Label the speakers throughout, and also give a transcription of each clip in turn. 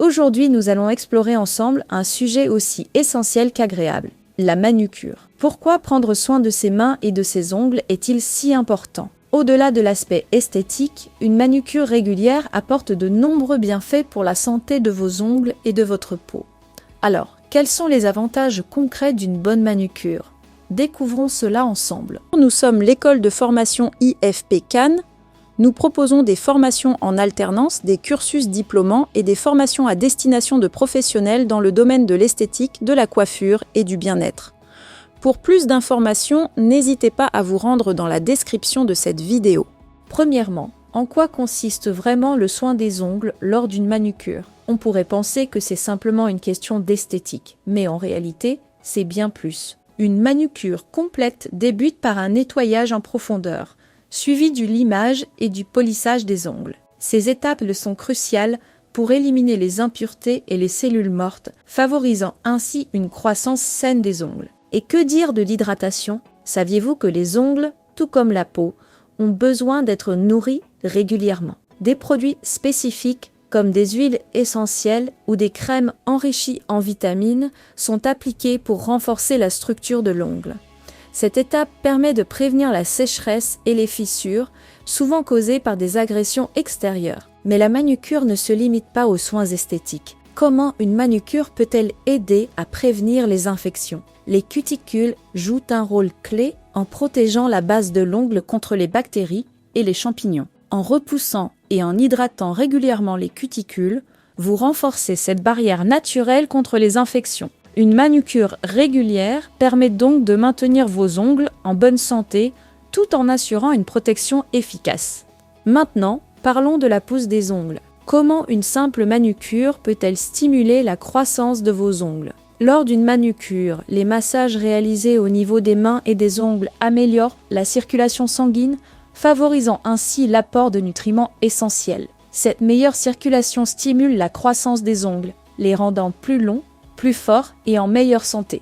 Speaker 1: Aujourd'hui, nous allons explorer ensemble un sujet aussi essentiel qu'agréable, la manucure. Pourquoi prendre soin de ses mains et de ses ongles est-il si important? Au-delà de l'aspect esthétique, une manucure régulière apporte de nombreux bienfaits pour la santé de vos ongles et de votre peau. Alors, quels sont les avantages concrets d'une bonne manucure? Découvrons cela ensemble. Nous sommes l'école de formation IFP Cannes. Nous proposons des formations en alternance, des cursus diplômants et des formations à destination de professionnels dans le domaine de l'esthétique, de la coiffure et du bien-être. Pour plus d'informations, n'hésitez pas à vous rendre dans la description de cette vidéo. Premièrement, en quoi consiste vraiment le soin des ongles lors d'une manucure? On pourrait penser que c'est simplement une question d'esthétique, mais en réalité, c'est bien plus. Une manucure complète débute par un nettoyage en profondeur, suivi du limage et du polissage des ongles. Ces étapes sont cruciales pour éliminer les impuretés et les cellules mortes, favorisant ainsi une croissance saine des ongles. Et que dire de l'hydratation? Saviez-vous que les ongles, tout comme la peau, ont besoin d'être nourris régulièrement? Des produits spécifiques comme des huiles essentielles ou des crèmes enrichies en vitamines sont appliquées pour renforcer la structure de l'ongle. Cette étape permet de prévenir la sécheresse et les fissures, souvent causées par des agressions extérieures. Mais la manucure ne se limite pas aux soins esthétiques. Comment une manucure peut-elle aider à prévenir les infections? Les cuticules jouent un rôle clé en protégeant la base de l'ongle contre les bactéries et les champignons. En repoussant et en hydratant régulièrement les cuticules, vous renforcez cette barrière naturelle contre les infections. Une manucure régulière permet donc de maintenir vos ongles en bonne santé tout en assurant une protection efficace. Maintenant, parlons de la pousse des ongles. Comment une simple manucure peut-elle stimuler la croissance de vos ongles? Lors d'une manucure, les massages réalisés au niveau des mains et des ongles améliorent la circulation sanguine, favorisant ainsi l'apport de nutriments essentiels. Cette meilleure circulation stimule la croissance des ongles, les rendant plus longs, plus forts et en meilleure santé.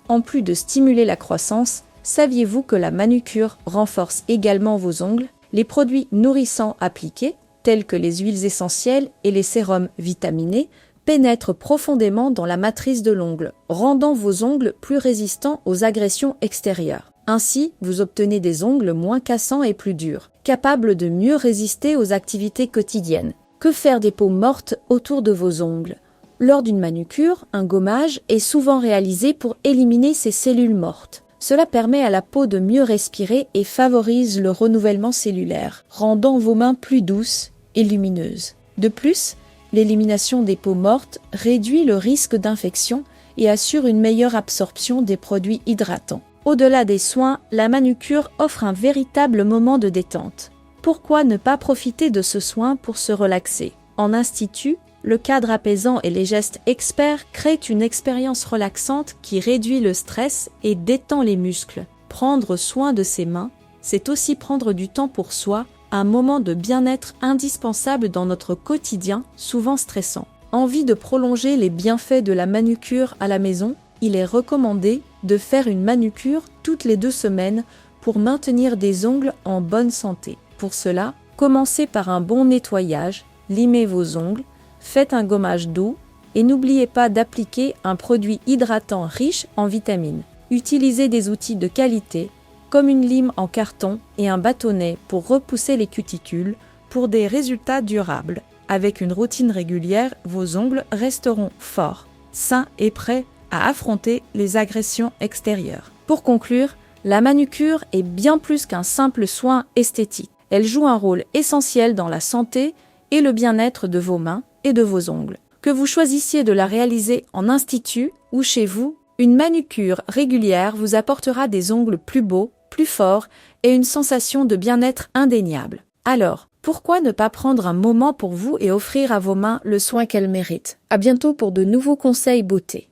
Speaker 1: En plus de stimuler la croissance, saviez-vous que la manucure renforce également vos ongles? Les produits nourrissants appliqués, tels que les huiles essentielles et les sérums vitaminés, pénètrent profondément dans la matrice de l'ongle, rendant vos ongles plus résistants aux agressions extérieures. Ainsi, vous obtenez des ongles moins cassants et plus durs, capables de mieux résister aux activités quotidiennes. Que faire des peaux mortes autour de vos ongles? Lors d'une manucure, un gommage est souvent réalisé pour éliminer ces cellules mortes. Cela permet à la peau de mieux respirer et favorise le renouvellement cellulaire, rendant vos mains plus douces et lumineuses. De plus, l'élimination des peaux mortes réduit le risque d'infection et assure une meilleure absorption des produits hydratants. Au-delà des soins, la manucure offre un véritable moment de détente. Pourquoi ne pas profiter de ce soin pour se relaxer? En institut, le cadre apaisant et les gestes experts créent une expérience relaxante qui réduit le stress et détend les muscles. Prendre soin de ses mains, c'est aussi prendre du temps pour soi, un moment de bien-être indispensable dans notre quotidien, souvent stressant. Envie de prolonger les bienfaits de la manucure à la maison? Il est recommandé de faire une manucure toutes les 2 semaines pour maintenir des ongles en bonne santé. Pour cela, commencez par un bon nettoyage, limez vos ongles, faites un gommage doux et n'oubliez pas d'appliquer un produit hydratant riche en vitamines. Utilisez des outils de qualité comme une lime en carton et un bâtonnet pour repousser les cuticules pour des résultats durables. Avec une routine régulière, vos ongles resteront forts, sains et prêts à affronter les agressions extérieures. Pour conclure, la manucure est bien plus qu'un simple soin esthétique. Elle joue un rôle essentiel dans la santé et le bien-être de vos mains et de vos ongles. Que vous choisissiez de la réaliser en institut ou chez vous, une manucure régulière vous apportera des ongles plus beaux, plus forts et une sensation de bien-être indéniable. Alors, pourquoi ne pas prendre un moment pour vous et offrir à vos mains le soin qu'elles méritent? À bientôt pour de nouveaux conseils beauté.